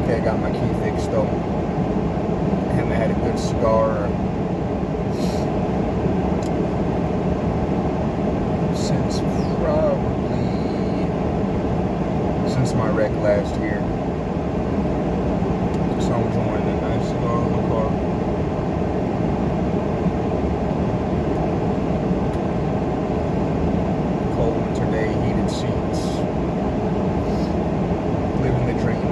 okay, I got my key fixed though. I haven't had a good cigar since my wreck last year. So I'm enjoying a nice cigar in the car. Cold winter day, heated seats. Living the dream.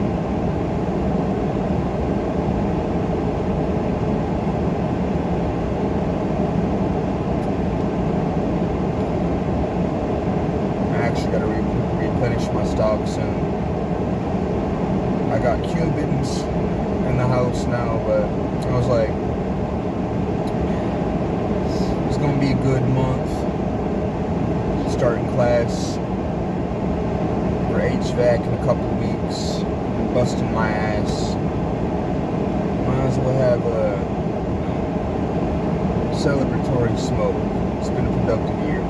I actually got to replenish my stock soon. I got Cubans in the house now, but I was like, it's gonna be a good month. Starting class for HVAC in a couple of weeks, busting my ass. Might as well have a celebratory smoke. It's been a productive year.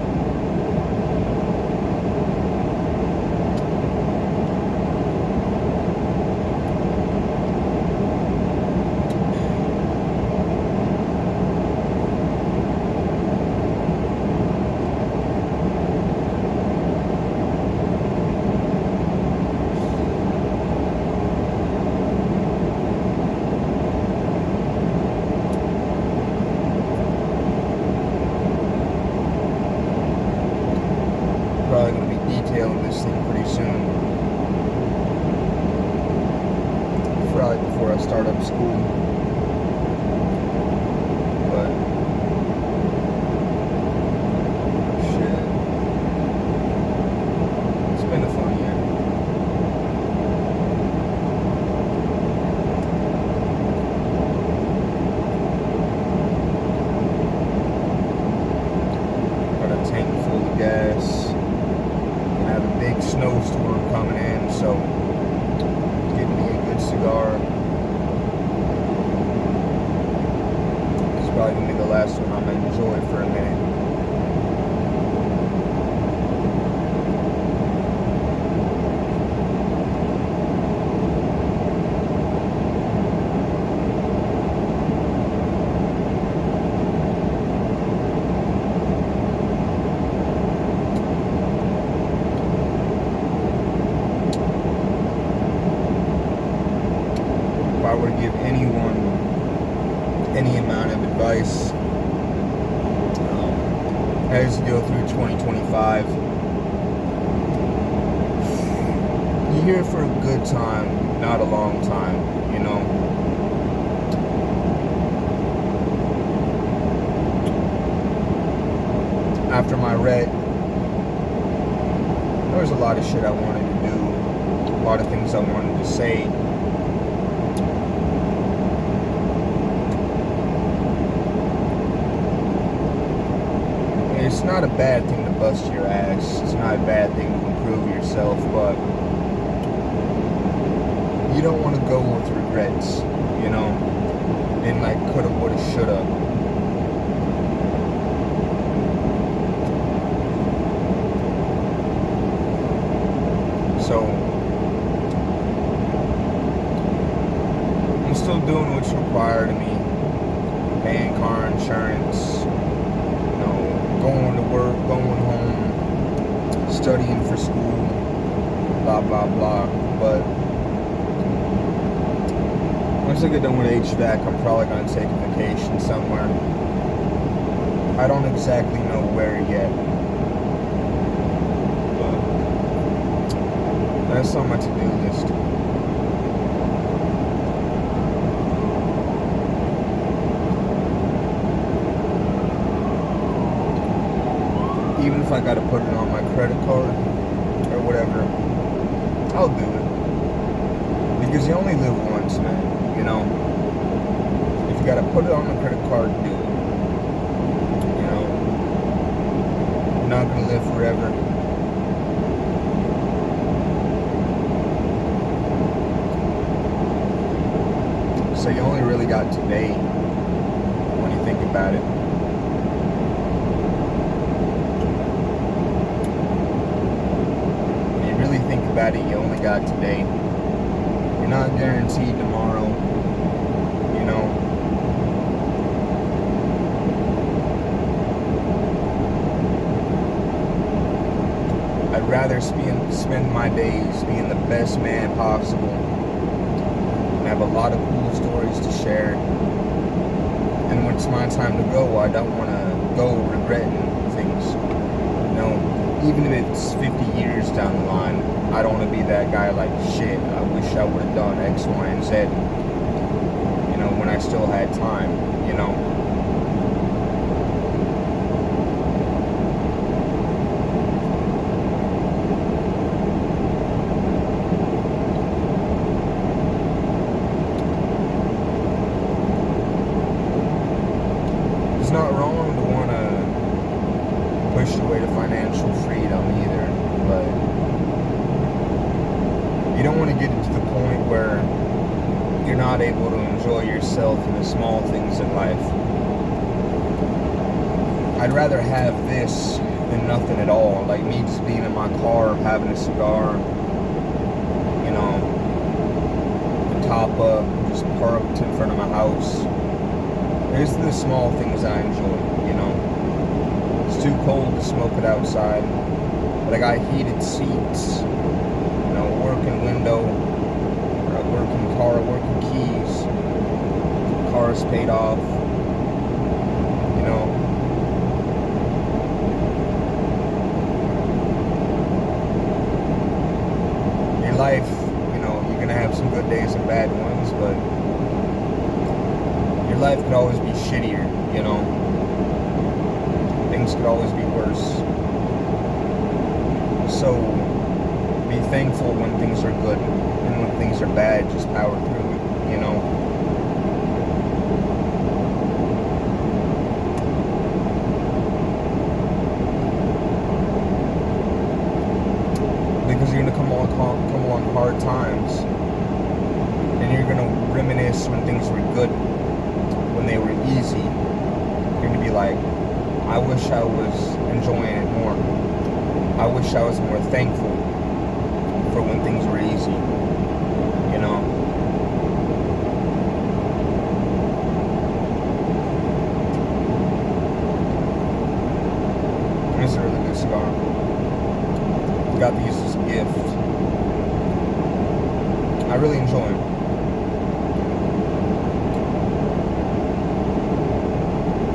Probably going to be detailing this thing pretty soon. Probably before I start up school. But shit, it's been a fun year. Got a tank full of gas. Have a big snowstorm coming in, so getting me a good cigar. It's probably gonna be the last one I'm gonna enjoy for a minute. If I were to give anyone any amount of advice as you go through 2025, you're here for a good time, not a long time, you know. After my wreck, there was a lot of shit I wanted to do, a lot of things I wanted to say. It's not a bad thing to bust your ass. It's not a bad thing to improve yourself, but you don't want to go with regrets, you know, and like coulda, woulda, shoulda. So I'm still doing what's required of me, paying car insurance, going to work, going home, studying for school, blah, blah, blah. But once I get done with HVAC, I'm probably going to take a vacation somewhere. I don't exactly know where yet. But that's on my to-do list. Even if I gotta put it on my credit card or whatever, I'll do it. Because you only live once, man, you know? If you gotta put it on the credit card, do it. You know? You're not gonna live forever. So you only really got today when you think about it. Think about it, you only got today. You not guaranteed tomorrow, you know. I'd rather spend my days being the best man possible and have a lot of cool stories to share. And when it's my time to go, I don't want to go regretting things. You know, even if it's 50 years down the line, I don't want to be that guy like, shit, I wish I would have done X, Y, and Z, you know, when I still had time, you know. It's not wrong to want to push your way to financial freedom either, but you don't want to get to the point where you're not able to enjoy yourself and the small things in life. I'd rather have this than nothing at all. Like me just being in my car, having a cigar, you know, the top up, just parked in front of my house. There's the small things I enjoy, you know. It's too cold to smoke it outside, but I got heated seats, you know, working window, or a working car, working keys, car's paid off, you know. Your life, you know, you're gonna have some good days and bad ones, but your life could always be shittier, you know. Things could always be worse. So be thankful when things are good, and when things are bad, just power through it, you know. Because you're gonna come along hard times, and you're gonna reminisce when things were good, when they were easy. You're gonna be like, I wish I was enjoying it more. I wish I was more thankful for when things were easy, you know. This is a really good cigar. Got these as a gift. I really enjoy them.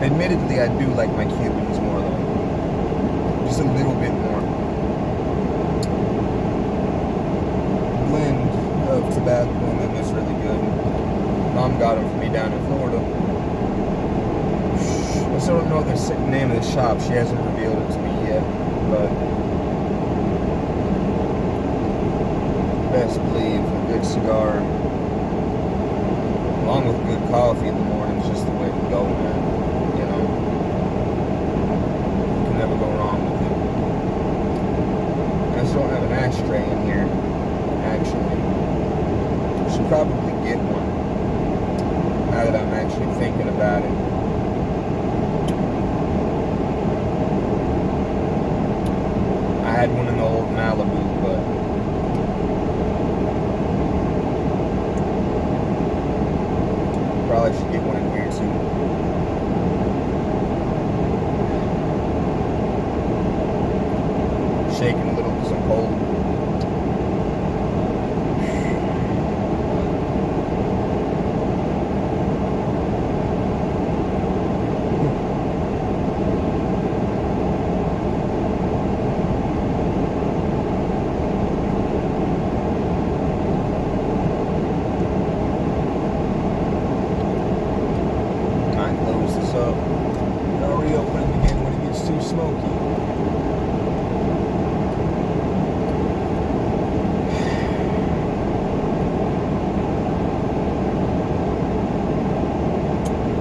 Admittedly, I do like my Cubans more though. Just a little bit more. Blend of tobacco in them is really good. Mom got them for me down in Florida. I still don't know the name of the shop. She hasn't revealed it to me yet, but best believe a good cigar, along with good coffee in the morning, is just the way to go, man. You know, you can never go wrong with it. I just don't have an ashtray in here, actually. I should probably get one, now that I'm actually thinking about it. I had one in the old Malibu, but probably should get one in here too. Shaking a little because I'm cold. I'll reopen it again when it gets too smoky.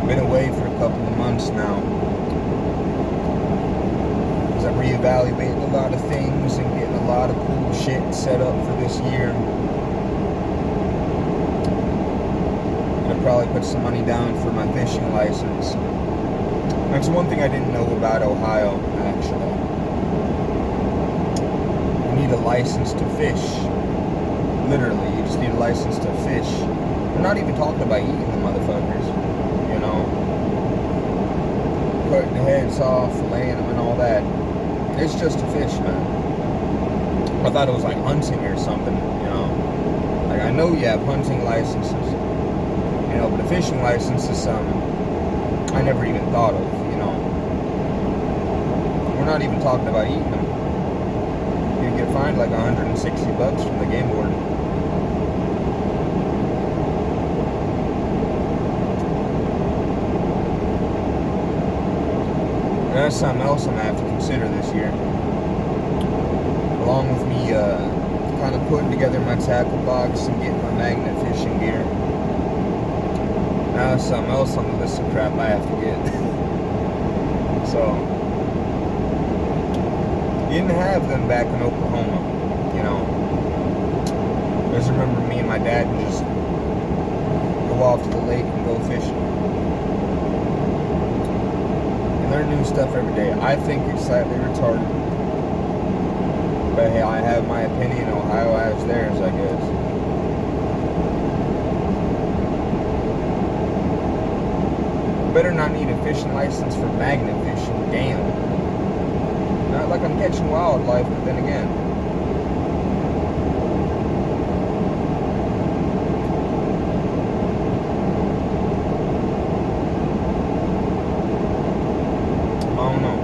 Been away for a couple of months now, because I'm reevaluating a lot of things and getting a lot of cool shit set up for this year. Gonna probably put some money down for my fishing license. That's one thing I didn't know about Ohio, actually. You need a license to fish. Literally, you just need a license to fish. We're not even talking about eating the motherfuckers, you know, cutting the heads off, filleting them and all that. It's just to fish, man. I thought it was like hunting or something, you know. Like, I know you have hunting licenses, you know, but a fishing license is something I never even thought of, you know. We're not even talking about eating them. You get fined like $160 from the game warden. And that's something else I'm gonna have to consider this year. Along with me kind of putting together my tackle box and getting my magnet fishing gear. Now that's something else on the list of crap I have to get. So, you didn't have them back in Oklahoma, you know. I just remember me and my dad would just go off to the lake and go fishing. And learn new stuff every day. I think it's slightly retarded. But hey, I have my opinion. Ohio has theirs, I guess. Better not need a fishing license for magnet fishing. Damn. Not like I'm catching wildlife, but then again. I don't know.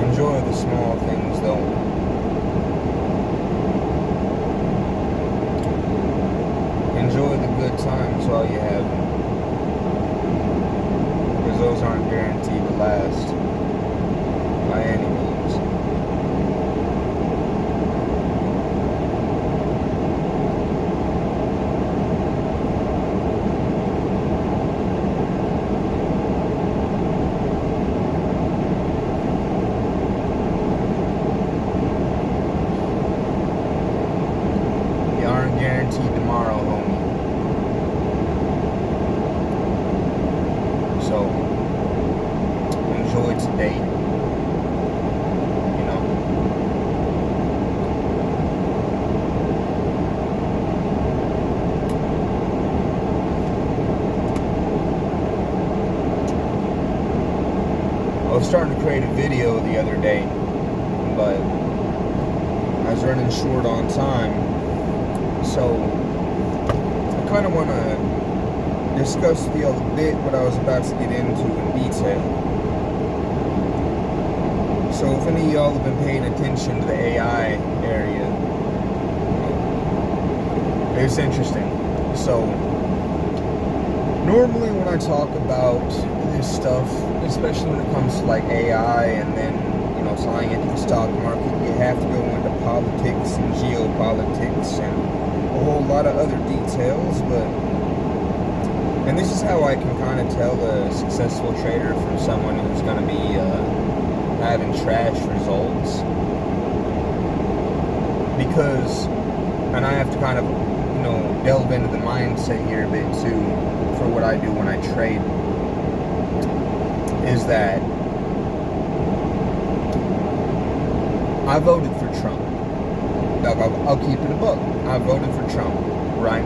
Enjoy the small things, though. Enjoy the good times while you have them. Because those aren't guaranteed to last by any means. Guaranteed tomorrow, homie. So enjoy today. You know. I was starting to create a video the other day, but I was running short on time. So, I kind of want to discuss the other bit what I was about to get into in detail. So, if any of y'all have been paying attention to the AI area, it's interesting. So, normally when I talk about this stuff, especially when it comes to like AI and then, you know, tying into the stock market, you have to go into politics and geopolitics and a whole lot of other details, and this is how I can kind of tell a successful trader from someone who's going to be having trash results, because, and I have to kind of, you know, delve into the mindset here a bit too, for what I do when I trade, is that I voted for Trump. I'll keep it a buck. I voted for Trump, right?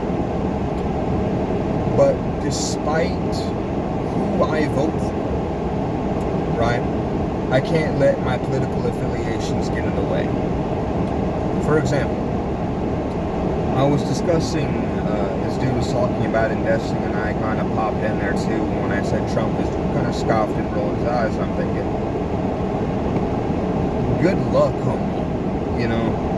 But despite who I vote for, right, I can't let my political affiliations get in the way. For example, I was discussing, this dude was talking about investing, and I kind of popped in there too. When I said Trump, is kind of scoffed and rolled his eyes. I'm thinking, good luck, homie, you know?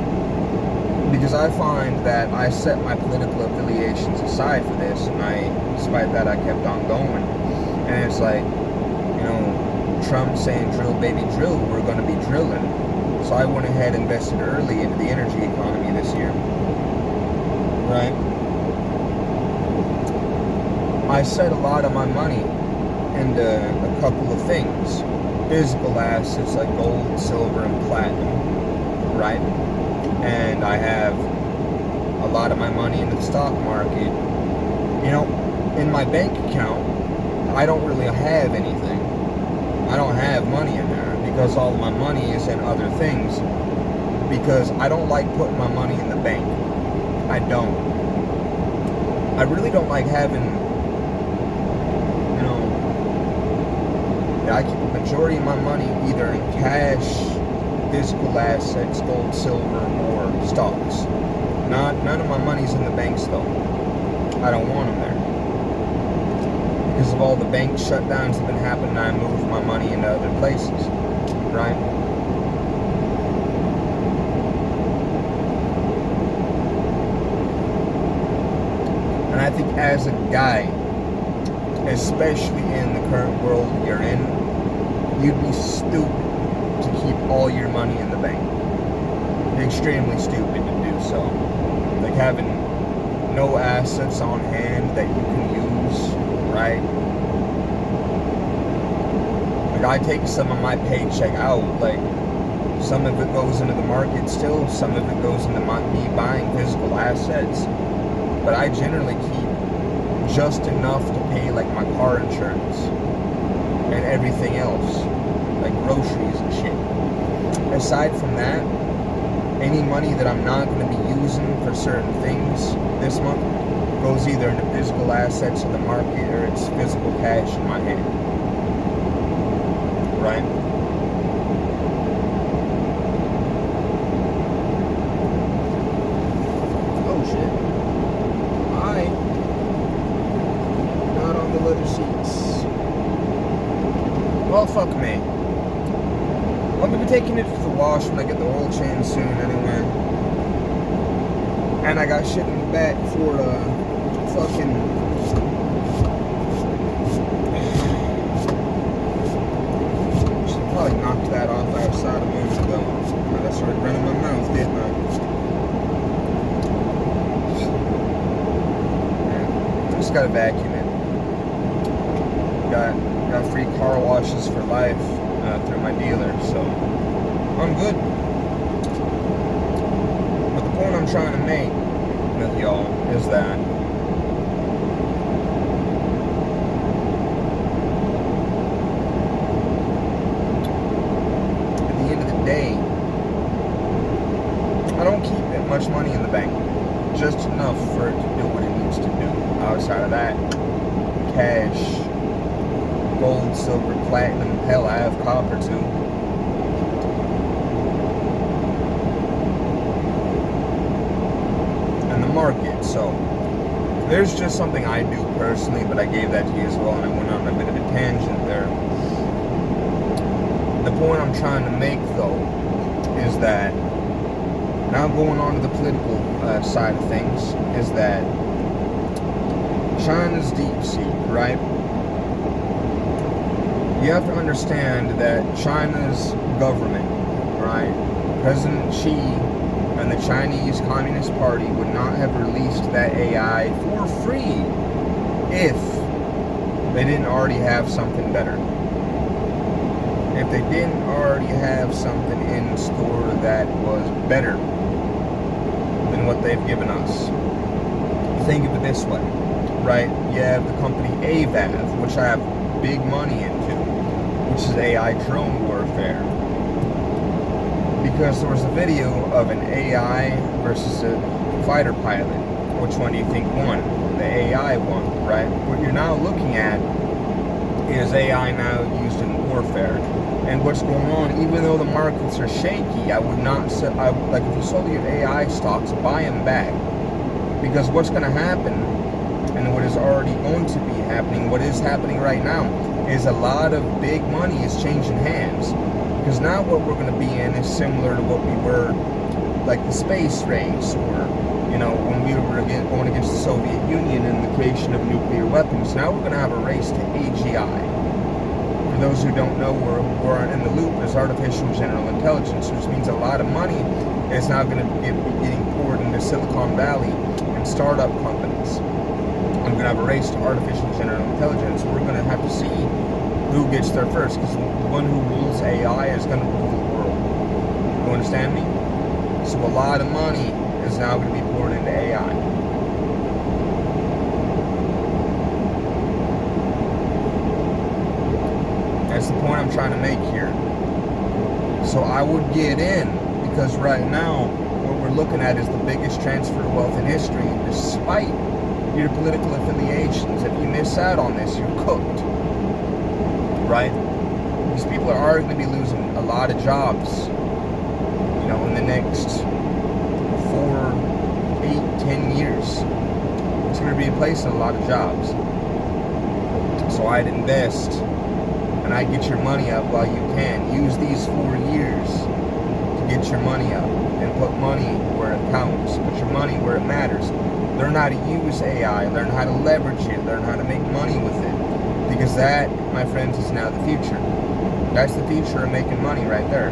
Because I find that I set my political affiliations aside for this, and despite that, I kept on going. And it's like, you know, Trump saying drill, baby, drill, we're going to be drilling. So I went ahead and invested early into the energy economy this year. Right? I set a lot of my money into a couple of things. Physical assets like gold, silver, and platinum. Right? And I have a lot of my money into the stock market. You know, in my bank account, I don't really have anything. I don't have money in there because all of my money is in other things. Because I don't like putting my money in the bank. I don't. I really don't like having, I keep the majority of my money either in cash, physical assets, gold, silver, or stocks. None of my money's in the banks though. I don't want them there. Because of all the bank shutdowns that have been happening, I moved my money into other places. Right? And I think as a guy, especially in the current world you're in, you'd be stupid to keep all your money in the bank. Extremely stupid to do so. Like having no assets on hand that you can use, right? Like I take some of my paycheck out, like some of it goes into the market still, some of it goes into me buying physical assets. But I generally keep just enough to pay like my car insurance and everything else, like groceries and shit. Aside from that, any money that I'm not going to be using for certain things this month goes either into physical assets in the market or it's physical cash in my hand. Right? Oh shit. Not on the leather seats. Well, fuck me. I'm gonna be taking it to the wash when I get the oil change soon anyway. And I got shit in the back for fucking should probably knock that off outside a moment ago. I started running my mouth, didn't I? Just gotta vacuum it. Got free car washes for life through my dealer, so I'm good. But the point I'm trying to make with y'all is that at the end of the day, I don't keep that much money in the bank. Just enough for it to do what it needs to do. Outside of that, cash, gold, silver, platinum, hell, I have copper too. And the market, so there's just something I do personally, but I gave that to you as well, and I went on a bit of a tangent there. The point I'm trying to make, though, is that now going on to the political side of things, is that China's deep sea, right? You have to understand that China's government, right, President Xi and the Chinese Communist Party would not have released that AI for free if they didn't already have something better. If they didn't already have something in store that was better than what they've given us. Think of it this way, right? You have the company AVAV, which I have big money into, which is AI drone warfare. Because there was a video of an AI versus a fighter pilot. Which one do you think won? The AI won, right? What you're now looking at is AI now used in warfare. And what's going on, even though the markets are shaky, I would not say, like if you sold your AI stocks, buy them back. Because what's going to happen, and what is already going to be happening, what is happening right now, is a lot of big money is changing hands. Because now what we're going to be in is similar to what we were, like the space race, or, you know, when we were going against the Soviet Union and the creation of nuclear weapons. Now we're going to have a race to AGI. For those who don't know, who aren't in the loop, is artificial general intelligence, which means a lot of money is now going to be getting poured into Silicon Valley and startup companies. I'm going to have a race to artificial general intelligence. We're going to have to see who gets there first, because the one who rules AI is going to rule the world. You understand me? So a lot of money is now going to be poured into AI. That's the point I'm trying to make here. So I would get in, because right now what we're looking at is the biggest transfer of wealth in history, despite your political affiliations. If you miss out on this, you're cooked, right? These people are going to be losing a lot of jobs, you know, in the next 4, 8, 10 years. It's going to be replacing a lot of jobs. So I'd invest, and I'd get your money up while you can. Use these 4 years to get your money up and put money where it counts. Put your money where it matters. Learn how to use AI. Learn how to leverage it. Learn how to make money with it. Because that, my friends, is now the future. That's the future of making money right there.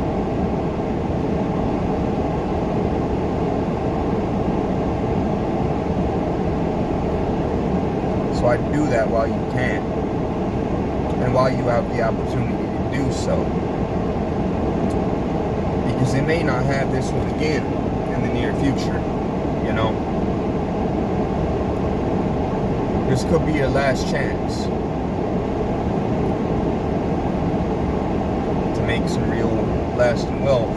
So I do that while you can, and while you have the opportunity to do so. Because they may not have this one again in the near future, you know. This could be your last chance to make some real lasting wealth.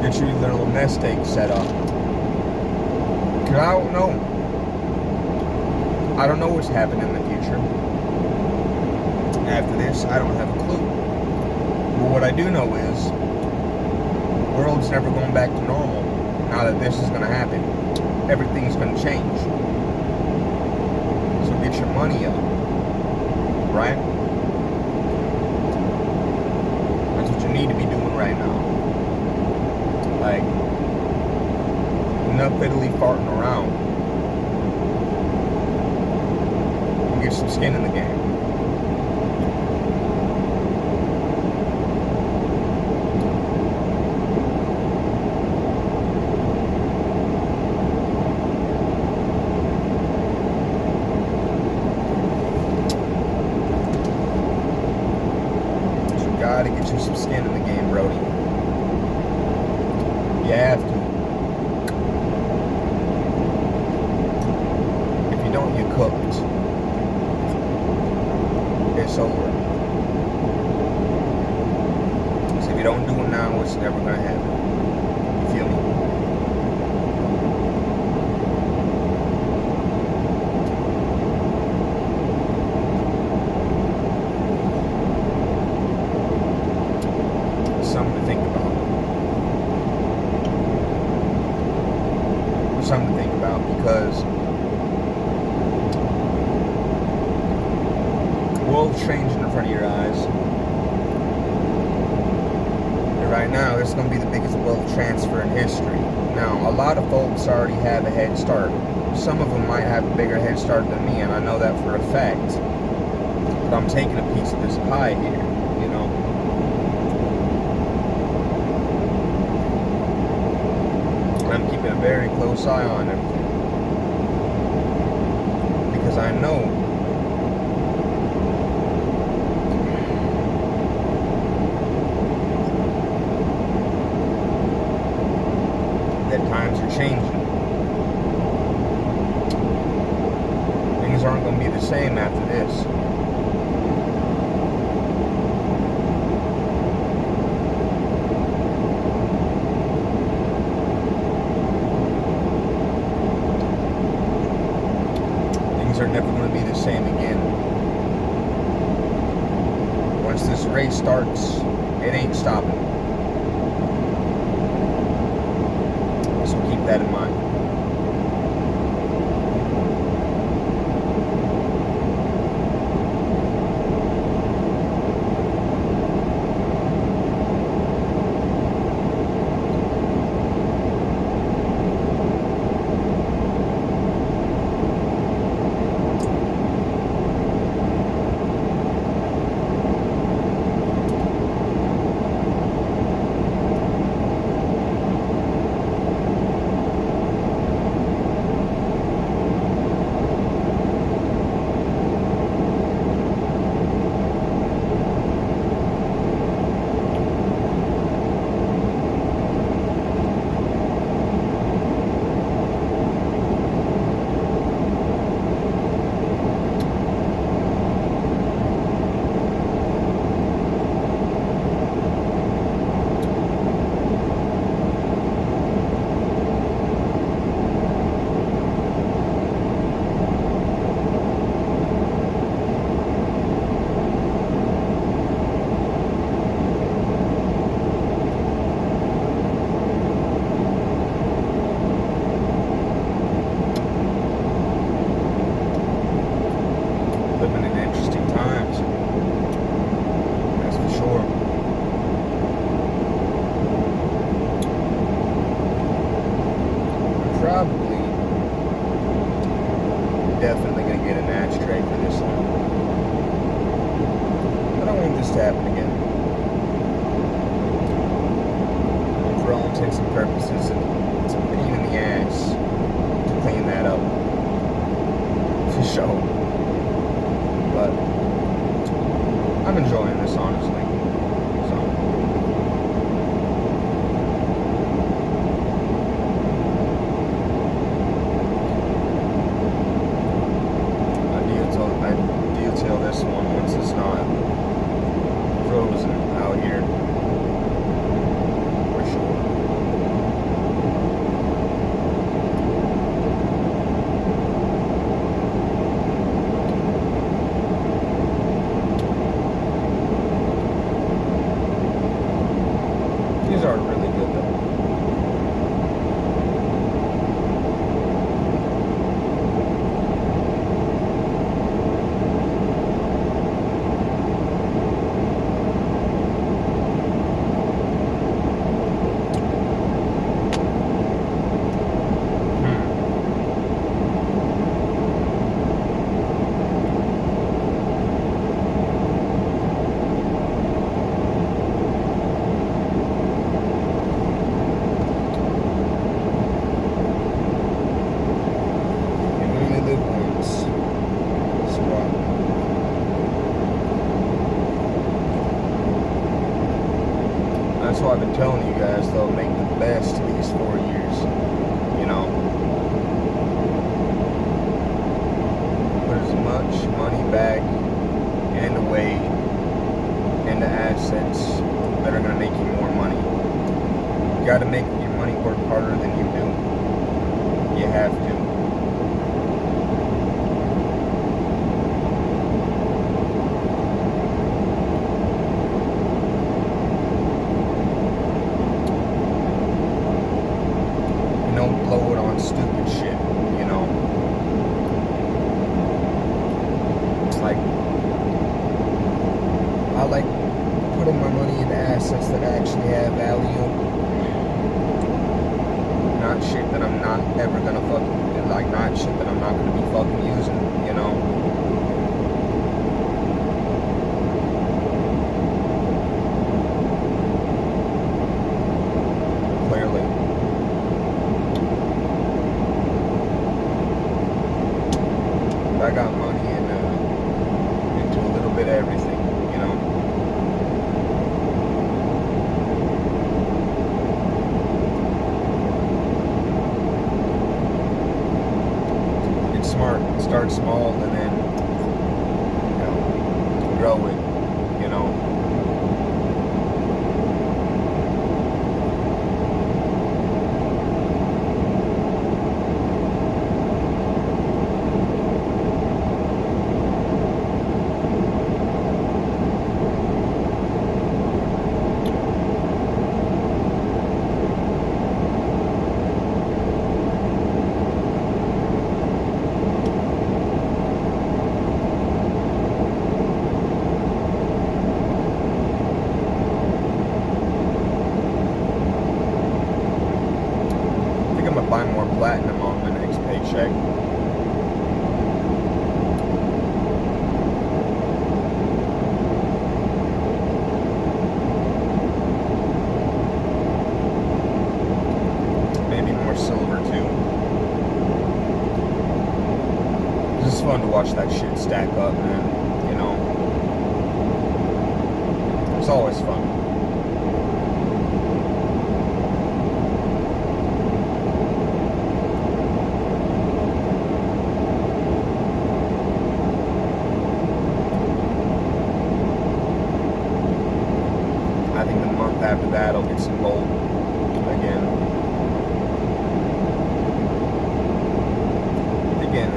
Get your little nest egg set up. Cause I don't know. I don't know what's happening in the future. After this, I don't have a clue. But what I do know is, the world's never going back to normal now that this is going to happen. Everything's going to change. So get your money up, right? That's what you need to be doing right now. Like, enough fiddly farting around. And get some skin in the game. To get you some skin in the game, Brody. You have to. If you don't, you're cooked. It's over. So if you don't do it now, it's never gonna happen. You feel me? Something to think about. Something to think about, because the world's changing in front of your eyes. And right now, it's going to be the biggest wealth transfer in history. Now, a lot of folks already have a head start. Some of them might have a bigger head start than me, and I know that for a fact. But I'm taking a piece of this pie here, you know. I'm keeping a very close eye on everything, because I know that times are changing. Things aren't going to be the same after this. Are never going to be the same again. Once this race starts, it ain't stopping. So keep that in mind. probably definitely gonna get an ashtray for this one. I don't want this to happen again. For all intents and purposes, it's a pain in the ass to clean that up. For sure. But I'm enjoying this, honestly. So I detail this one once it's not frozen out here. For sure. These are really good though. That's why I've been telling you guys, though, make the best of these 4 years. You know, put as much money back and away into assets that are going to make you more money. You got to make your money work harder than you do. You have to. Don't blow it on stupid shit, you know. It's like, I like putting my money into assets that actually have value. Not shit that I'm not ever gonna fucking, like, not shit that I'm not gonna be fucking using, you know. Clearly. I got money into a little bit of everything, you know. It's smart. Start small and then, you know, grow it, you know. Buy more platinum on my next paycheck. Maybe more silver too. It's just fun to watch that shit stack up, man. You know, it's always fun. I think the month after that, I'll get some gold again. Again,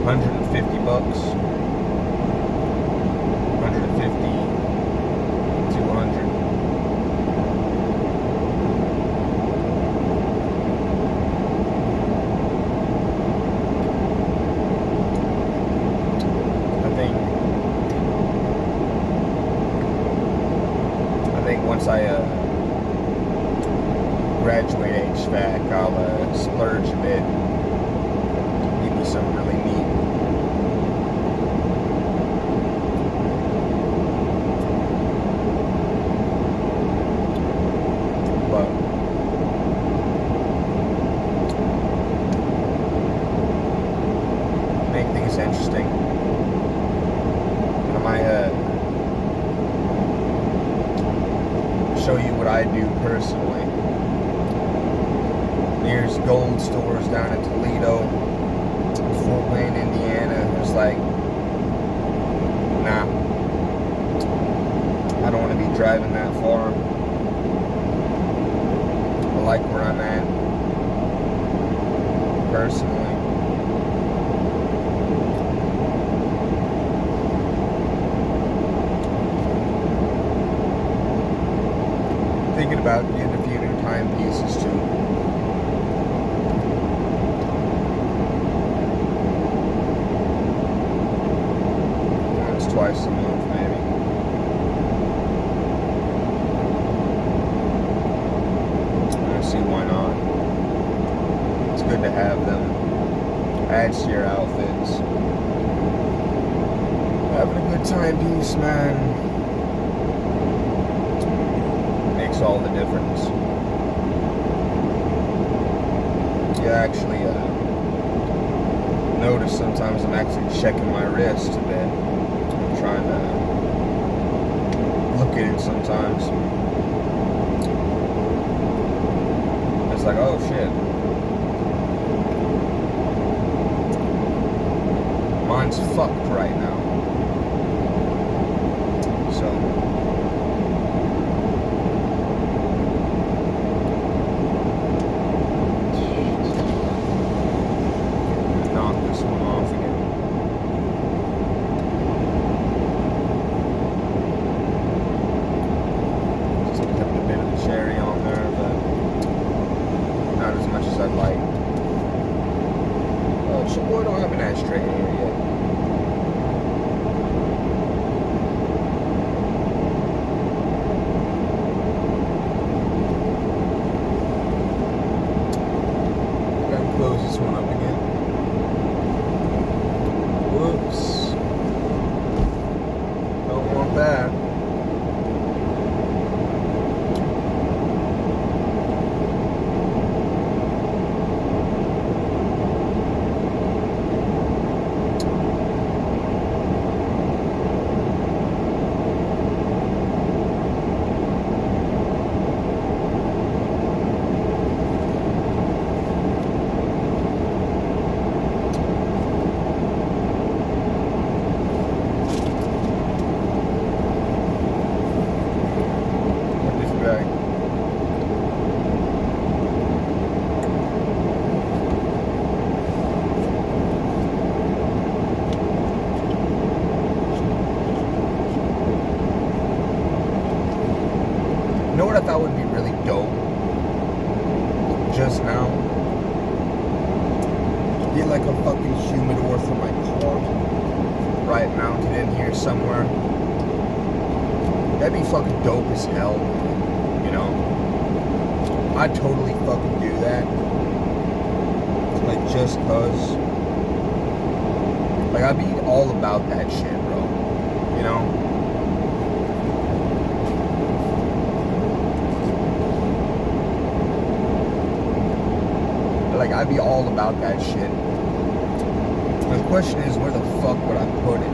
$150, 150, 200. I think once I graduate light HVAC, I'll splurge a bit. Give me something really neat. But make things interesting. And I might show you what I do personally. There's gold stores down in Toledo, Fort Wayne, Indiana. It's like, nah, I don't want to be driving that far. I like where I'm at, personally. Thinking about getting a few new timepieces too. Once, twice a month, maybe. I see why not. It's good to have them. Adds to your outfits. Having a good timepiece, man, makes all the difference. You actually notice sometimes I'm actually checking my wrist a bit. I'm trying to look at it sometimes. It's like, oh shit. Mine's fucked right now. So knock this one off again. Just kept a bit of the cherry on there, but not as much as I'd like. Oh, so boy, don't have an ashtray here yet. Close this one up again. Whoops. Don't want that. You know what I thought would be really dope? Just now? Get like a fucking humidor for my car. Right mounted in here somewhere. That'd be fucking dope as hell. You know? I'd totally fucking do that. Like, just cause. Like, I'd be all about that shit, bro. You know? Like, I'd be all about that shit. The question is, where the fuck would I put it?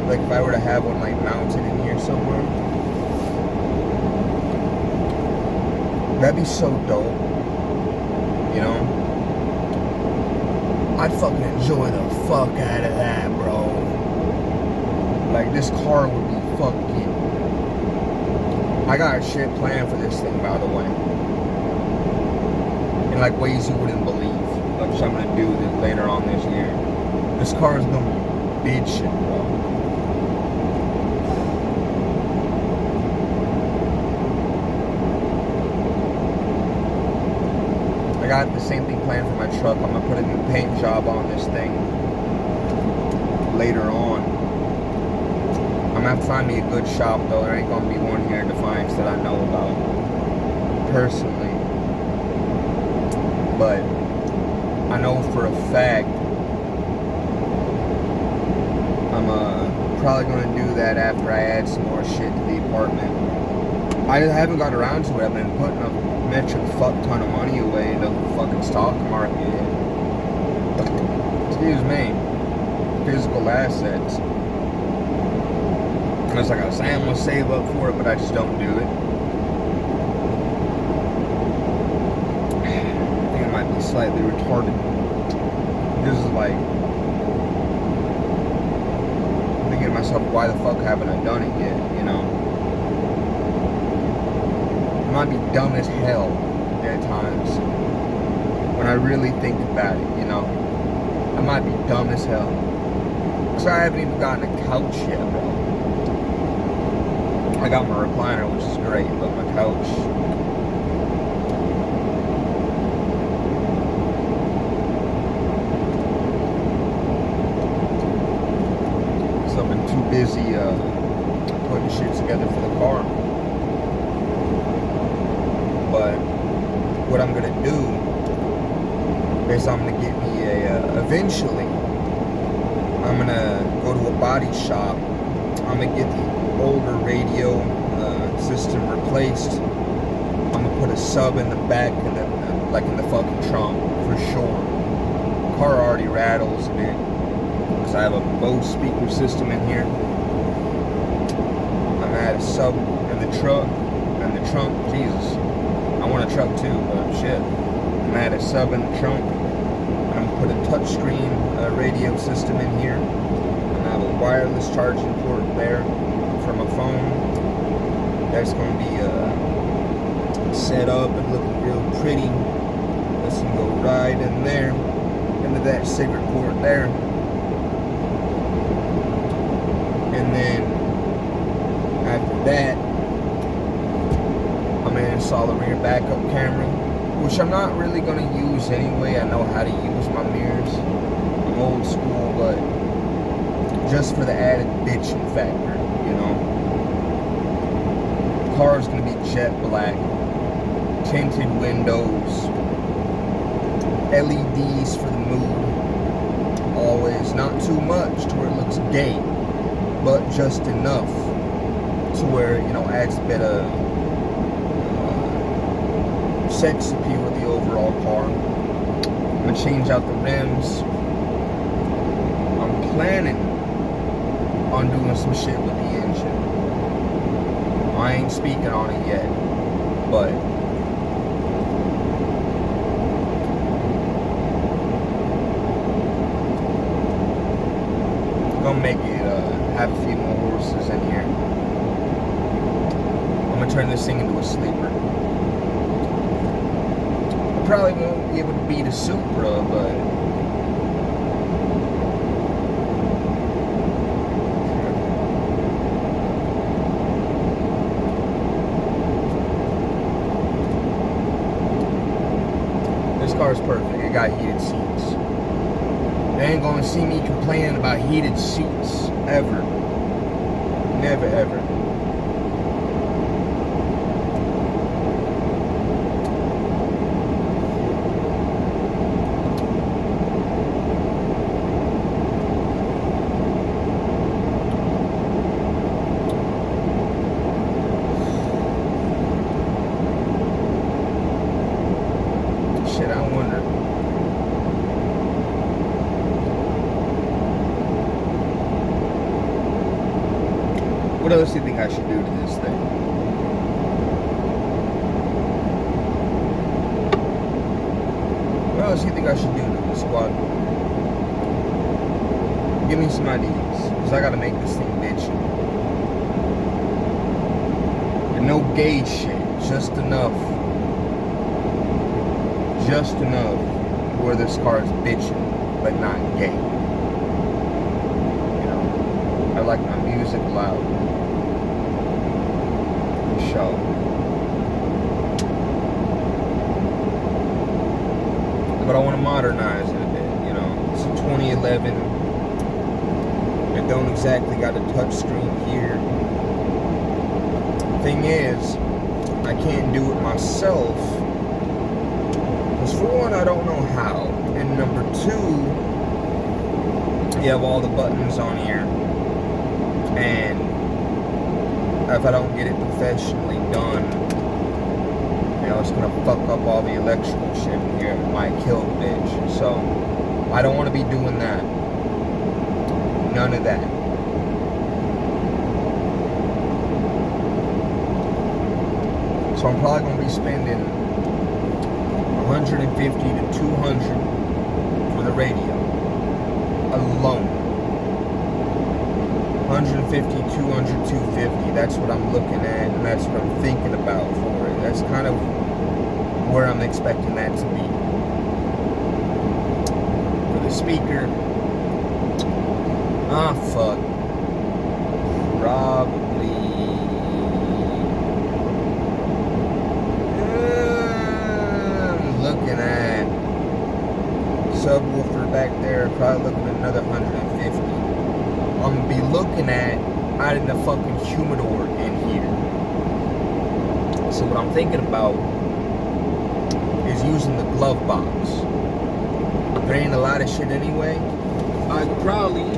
Like, if I were to have one, like, mounted in here somewhere. That'd be so dope. You know? I'd fucking enjoy the fuck out of that, bro. Like, this car would be fucking... I got shit planned for this thing, by the way. In, like, ways you wouldn't believe. Like, so I'm gonna do this later on this year. This car is gonna be bitchin', bro. I got the same thing planned for my truck. I'm gonna put a new paint job on this thing later on. I'm gonna have to find me a good shop though. There ain't gonna be one here in Defiance that I know about personally. But I know for a fact I'm probably going to do that after I add some more shit to the apartment. I haven't got around to it. I've been putting a metric fuck ton of money away in the fucking stock market. Excuse me. Physical assets. It's like I was saying, I'm going to save up for it, but I just don't do it. I think I might be slightly retarded. This is like, I'm thinking to myself, why the fuck haven't I done it yet, you know? I might be dumb as hell at times when I really think about it, you know? I might be dumb as hell. Because I haven't even gotten a couch yet, bro. I got my recliner, which is great, but my couch... So I've been too busy putting shit together for the car. But what I'm gonna do is I'm gonna get me eventually, I'm gonna go to a body shop. I'm gonna get the older radio system replaced. I'm gonna put a sub in the back, like in the fucking trunk, for sure. Car already rattles a bit because I have a Bose speaker system in here. I'm gonna add a sub in the truck and the trunk. Jesus, I want a truck too, but shit. I'm gonna add a sub in the trunk. I'm gonna put a touchscreen radio system in here. I have a wireless charging port there for my phone. That's going to be set up and looking real pretty. This can go right in there, into that cigarette port there. And then after that, I'm going to install a rear backup camera, which I'm not really going to use anyway. I know how to use my mirrors. I'm old school, but just for the added bitching factor, you know. The car is going to be jet black, tinted windows, LEDs for the mood, always. Not too much to where it looks gay, but just enough to where, you know, adds a bit of sex appeal to the overall car. I'm going to change out the rims. I'm planning on doing some shit with the engine. I ain't speaking on it yet, but I'm gonna make it have a few more horses in here. I'm gonna turn this thing into a sleeper. I probably won't be able to beat a Supra, but car's perfect. It got heated seats. They ain't gonna see me complaining about heated seats ever. Never ever. What else do you think I should do to this thing? What else do you think I should do to this squad? Give me some ideas, because I gotta make this thing bitchy. And no gay shit, just enough where this car is bitching, but not gay. You know, I like my music loud. Show. But I want to modernize it a bit, you know. It's a 2011. It don't exactly got a touch screen here. Thing is, I can't do it myself Because for one, I don't know how. And number two, you have all the buttons on here. And if I don't get it professionally done, you know, it's gonna fuck up all the electrical shit in here. It might kill the bitch. So I don't want to be doing that. None of that. So I'm probably gonna be spending 150 to 200 for the radio alone. 150, 200, 250. That's what I'm looking at, and that's what I'm thinking about for it. That's kind of where I'm expecting that to be. For the speaker, fuck. Probably. I'm looking at subwoofer back there. Probably looking at another 150. I'm gonna be looking at adding a fucking humidor in here. So what I'm thinking about is using the glove box. There ain't a lot of shit anyway. I could probably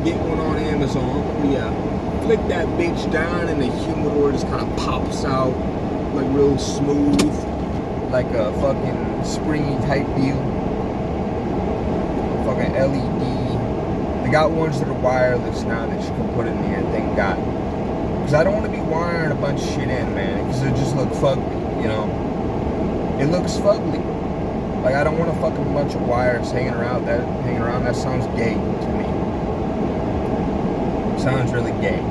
get one on Amazon. Yeah, flick that bitch down and the humidor just kind of pops out like real smooth, like a fucking springy type deal. Fucking LED. They got ones that are wireless now that you can put in there, thank God. Because I don't want to be wiring a bunch of shit in, man, because it just looks fugly, you know? It looks fugly. Like, I don't want a fucking bunch of wires hanging around. That sounds gay to me. Sounds really gay.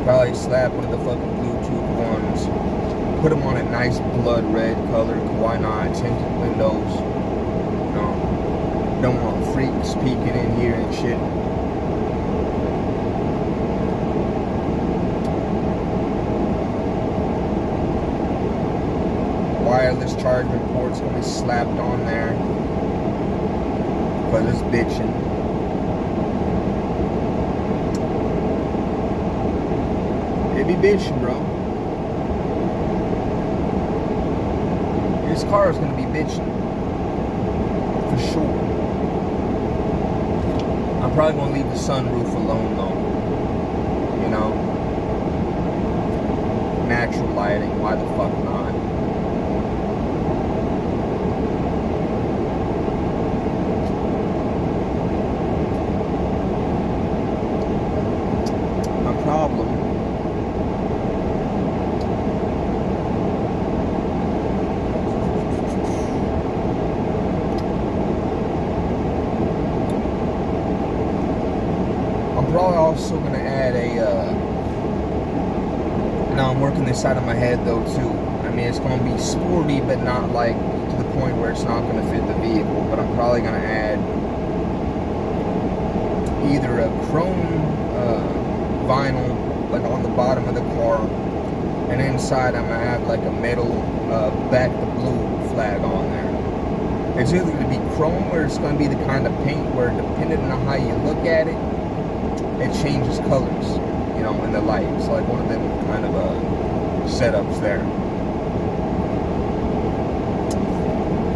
Probably slap one of the fucking Bluetooth ones, put them on a nice blood red color, why not, tinted windows. You know, don't want freaks peeking in here and shit. Wireless charging port's gonna be slapped on there because it's bitching. It be bitching, bro. This car is gonna be bitching for sure. I'm probably gonna leave the sunroof alone though. You know, natural lighting. Why the fuck not? Problem. I'm probably also going to add now I'm working this side of my head though too. I mean, it's going to be sporty, but not like to the point where it's not going to fit the vehicle, but I'm probably going to add either a chrome vinyl like on the bottom of the car, and inside I'm gonna have like a metal back the blue flag on there. It's either gonna be chrome or it's gonna be the kind of paint where, depending on how you look at it, it changes colors, you know, in the light. It's like one of them kind of setups there.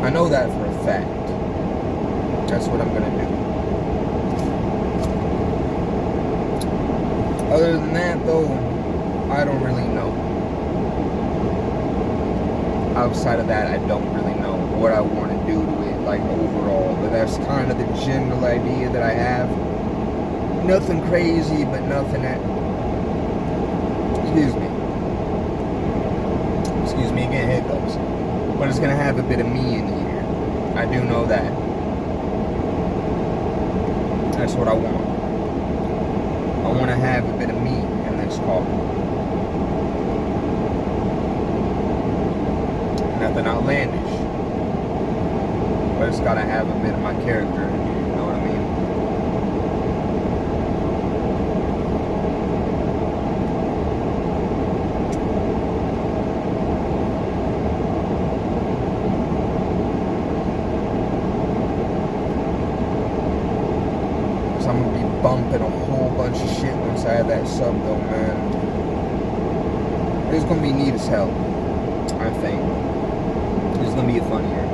I know that for a fact. That's what I'm gonna do. Other than that, though, I don't really know. Outside of that, I don't really know what I want to do to it, like, overall. But that's kind of the general idea that I have. Nothing crazy, but nothing that... Excuse me, again, hiccups. But it's going to have a bit of me in here. I do know that. That's what I want. I want to have a bit of me in this car. Nothing outlandish. But it's got to have a bit of my character in here, you know what I mean? I'm gonna be bumping a whole bunch of shit once I have that sub though, man. It's gonna be neat as hell, I think. It's gonna be a fun year.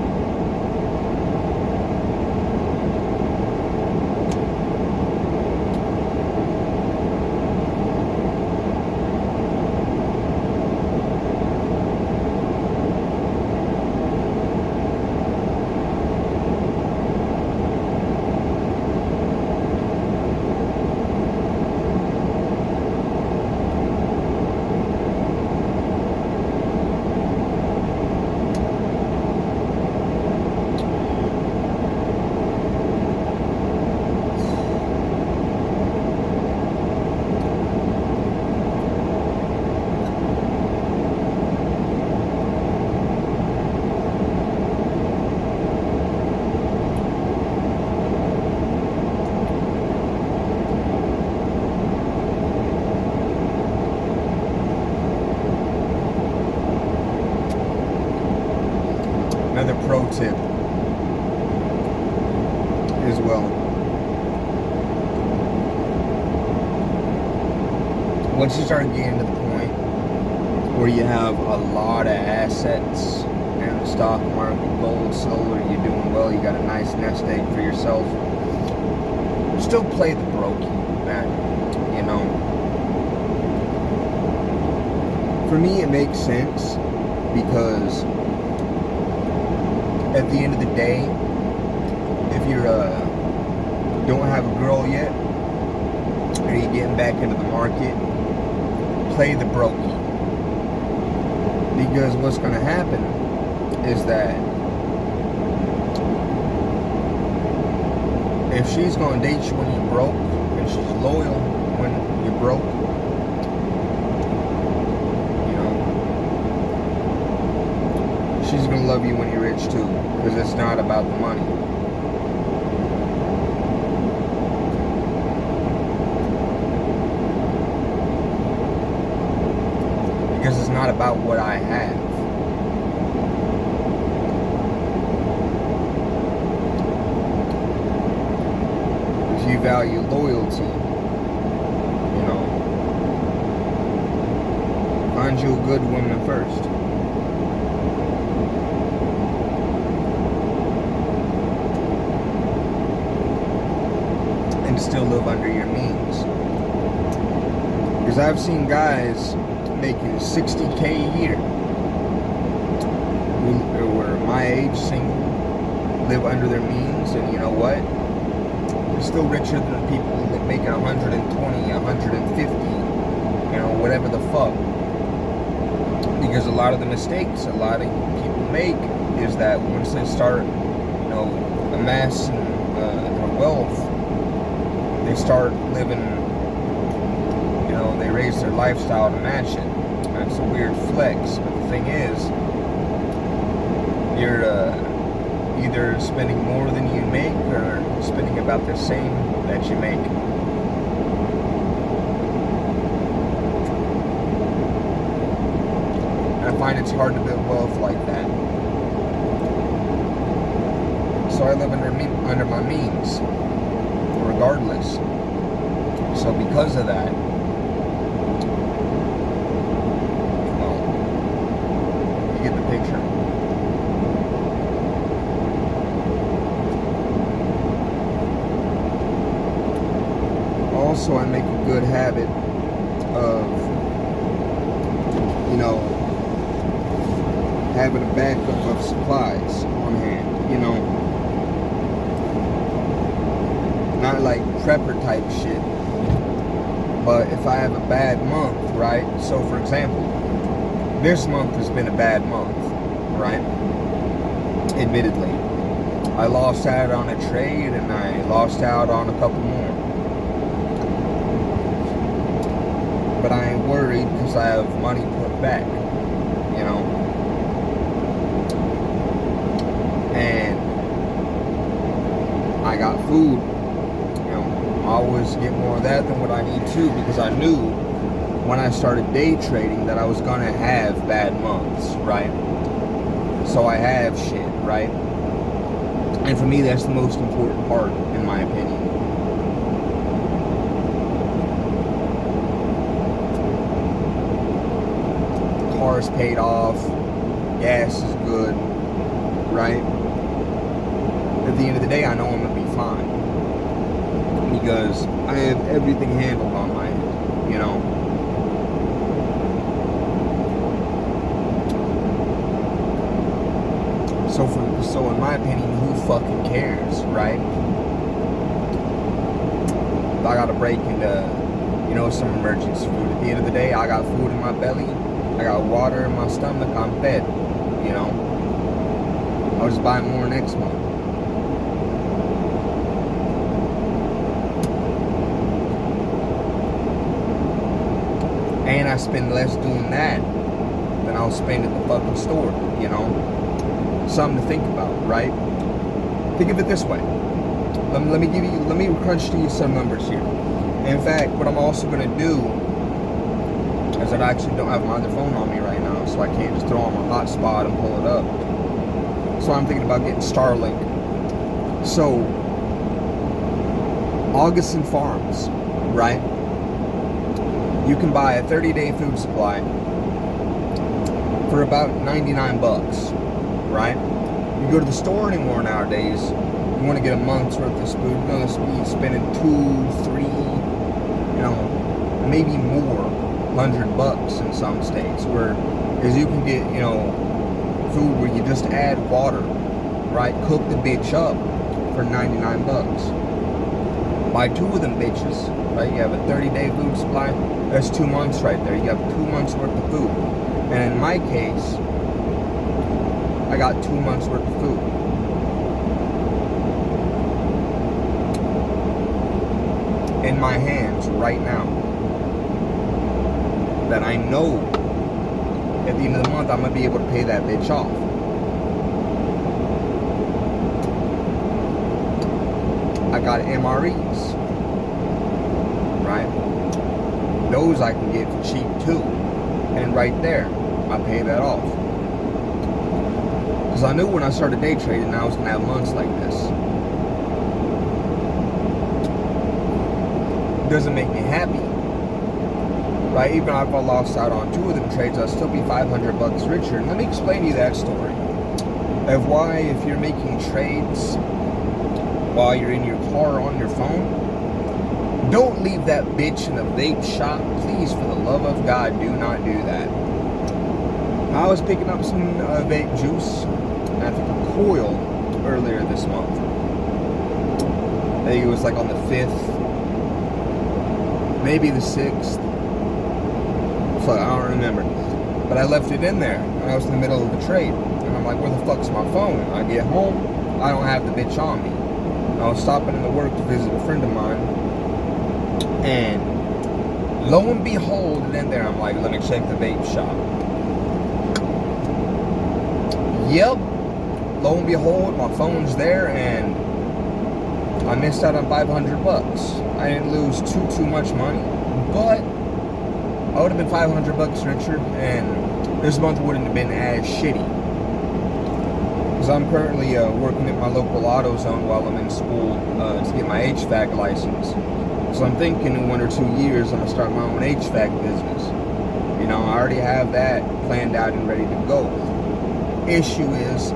tip as well. Once you start getting to the point where you have a lot of assets in the stock market, gold, silver, you're doing well, you got a nice nest egg for yourself, still play the brokey, man, you know. For me, it makes sense because at the end of the day, if you don't have a girl yet, or you're getting back into the market, play the brokey. Because what's going to happen is that if she's going to date you when you're broke, and she's loyal when you're broke, you know, she's going to love you when you're rich too. Because it's not about the money. Because it's not about what I have. If you value loyalty, you know, find you a good woman first. And still live under your means. Because I've seen guys making $60K a year who were my age, single, live under their means, and you know what? They're still richer than people that make 120, 150, you know, whatever the fuck. Because a lot of the mistakes a lot of people make is that once they start, you know, amassing their wealth, they start living, you know, they raise their lifestyle to match it. It's a weird flex, but the thing is, you're either spending more than you make or spending about the same that you make. And I find it's hard to build wealth like that. So I live under my means, regardless. So because of that, get the picture. Also, I make a good habit of, you know, having a backup of supplies on hand, you know. Not like prepper type shit, but if I have a bad month, right? So for example, this month has been a bad month, right? Admittedly. I lost out on a trade and I lost out on a couple more. But I ain't worried because I have money put back, you know? And I got food, you know. I always get more of that than what I need to, because I knew when I started day trading that I was gonna have bad months, right? So I have shit, right? And for me, that's the most important part, in my opinion. Car's paid off, gas is good, right? At the end of the day, I know I'm gonna be fine because I have everything handled on my end, you know. So in my opinion, who fucking cares, right? If I gotta break into, you know, some emergency food. At the end of the day, I got food in my belly, I got water in my stomach, I'm fed, you know. I'll just buy more next month. And I spend less doing that than I'll spend at the fucking store, you know. Something to think about, right? Think of it this way. Let me crunch to you some numbers here. In fact, what I'm also gonna do is I actually don't have my other phone on me right now, so I can't just throw on my hotspot and pull it up. So I'm thinking about getting Starlink. So, Augustin Farms, right? You can buy a 30-day food supply for about 99 bucks, right? You go to the store anymore nowadays, you want to get a month's worth of food, you're going to be spending 2, 3, maybe more, $100 in some states, because you can get, food where you just add water, right? Cook the bitch up for 99 bucks. Buy 2 of them bitches, right? You have a 30-day food supply. That's 2 months right there. You have 2 months worth of food. And in my case, I got 2 months worth of food. In my hands right now. That I know at the end of the month I'm going to be able to pay that bitch off. I got MREs, right? Those I can get for cheap too. And right there, I pay that off. Because I knew when I started day trading I was going to have months like this. It doesn't make me happy. Right? Even if I lost out on 2 of them trades, I'll still be $500 richer. And let me explain to you that story. Of why, if you're making trades while you're in your car on your phone, don't leave that bitch in the vape shop. Please, for the love of God, do not do that. I was picking up some vape juice, and I think a coil earlier this month. I think it was like on the 5th, maybe the 6th. Fuck, I don't remember. But I left it in there, and I was in the middle of the trade. And I'm like, where the fuck's my phone? I get home, I don't have the bitch on me. I was stopping in the work to visit a friend of mine, and lo and behold, it in there. I'm like, let me check the vape shop. Yep, lo and behold, my phone's there, and I missed out on $500. I didn't lose too much money, but I would have been $500 richer, and this month wouldn't have been as shitty. Because I'm currently working at my local AutoZone while I'm in school to get my HVAC license. So I'm thinking in 1 or 2 years I'm going to start my own HVAC business. I already have that planned out and ready to go. Issue is,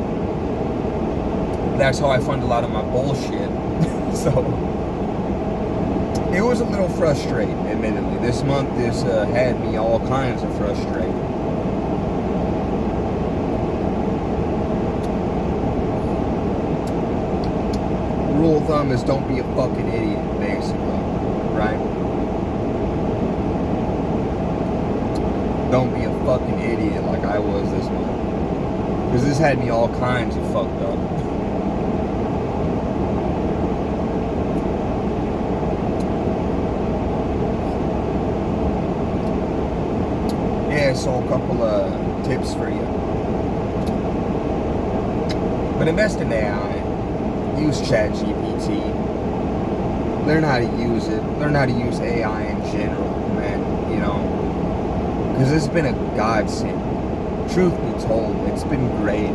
that's how I fund a lot of my bullshit. So, it was a little frustrating, admittedly. This month, this had me all kinds of frustrated. Rule of thumb is don't be a fucking idiot, basically, right? Don't be a fucking idiot like I was this month. Because this had me all kinds of fucked up. Yeah, so a couple of tips for you. But invest in AI. Use ChatGPT. Learn how to use it. Learn how to use AI in general, man. Because it's been a godsend. Truth be told, it's been great.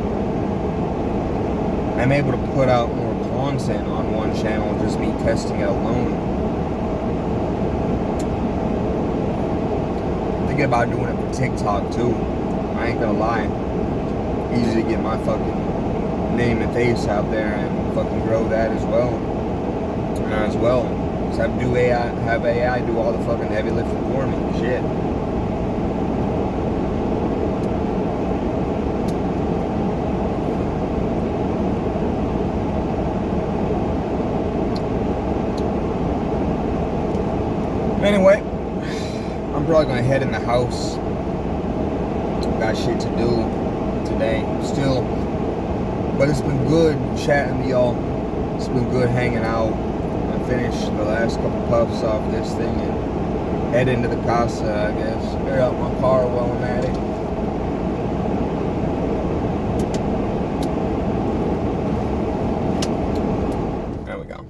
I'm able to put out more content on one channel, just me testing it alone. Thinking about doing it for TikTok too. I ain't gonna lie. Easy to get my fucking name and face out there and fucking grow that as well. Just have AI do all the fucking heavy lifting for me. Shit. Anyway, I'm probably gonna head in the house. Got shit to do today still. But it's been good chatting to y'all. It's been good hanging out. I finished the last couple puffs off this thing and head into the casa, I guess. Air out my car while I'm at it. There we go.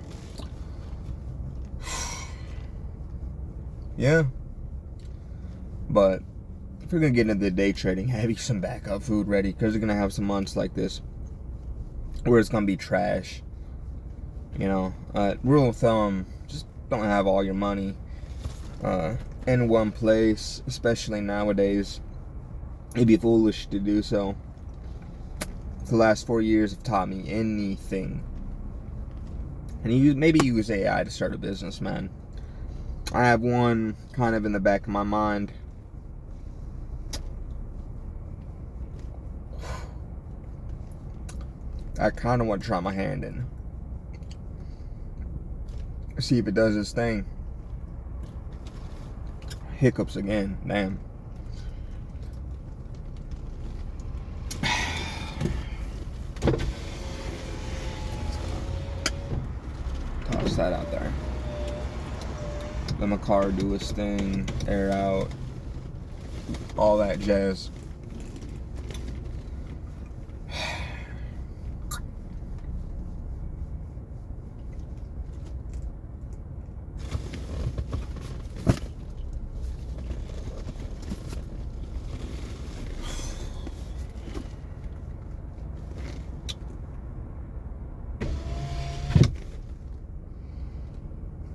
Yeah. But if you're going to get into the day trading, have you some backup food ready, because you're going to have some months like this. or it's gonna be trash. You know, rule of thumb: just don't have all your money in one place, especially nowadays. It'd be foolish to do so. The last 4 years have taught me anything. And maybe use AI to start a business, man. I have one kind of in the back of my mind. I kind of want to try my hand in. See if it does its thing. Hiccups again, damn. Toss that out there. Let my car do its thing, air out, all that jazz.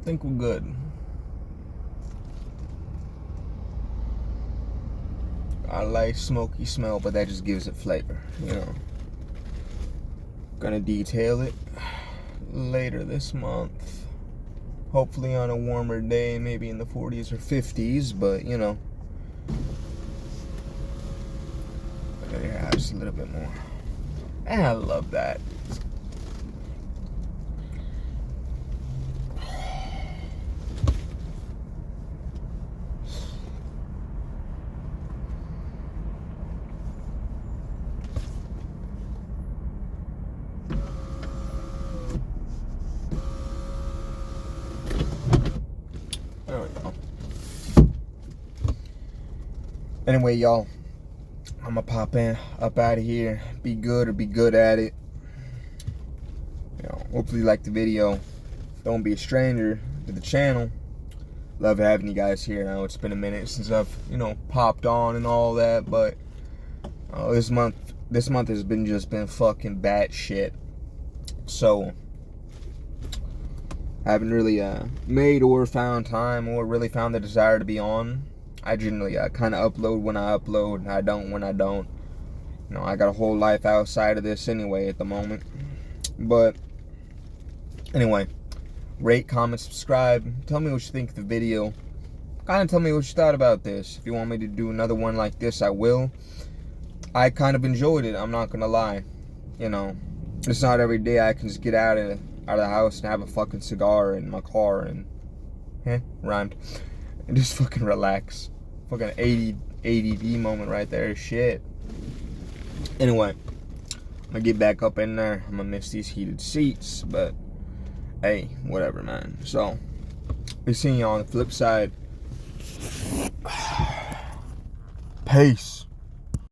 I think we're good. I like smoky smell, but that just gives it flavor, you know. Gonna detail it later this month. Hopefully on a warmer day, maybe in the 40s or 50s, but you know. Look at your house a little bit more. And I love that. There we go. Anyway, y'all, I'm gonna pop up out of here. Be good or be good at it. You know, hopefully you like the video. Don't be a stranger to the channel. Love having you guys here. I know it's been a minute since I've, you know, popped on and all that, but this month has been fucking batshit. So I haven't really made or found time or really found the desire to be on. I generally kind of upload when I upload, and I don't when I don't. You know, I got a whole life outside of this anyway at the moment. But anyway, rate, comment, subscribe. Tell me what you think of the video. Kind of tell me what you thought about this. If you want me to do another one like this, I will. I kind of enjoyed it, I'm not gonna lie. You know, it's not every day I can just get out of the house and have a fucking cigar in my car and rhymed, and just fucking relax. Fucking ADD moment right there. Shit. Anyway, I'm gonna get back up in there. I'm gonna miss these heated seats, but hey, whatever, man. So be seeing you on the flip side. Peace.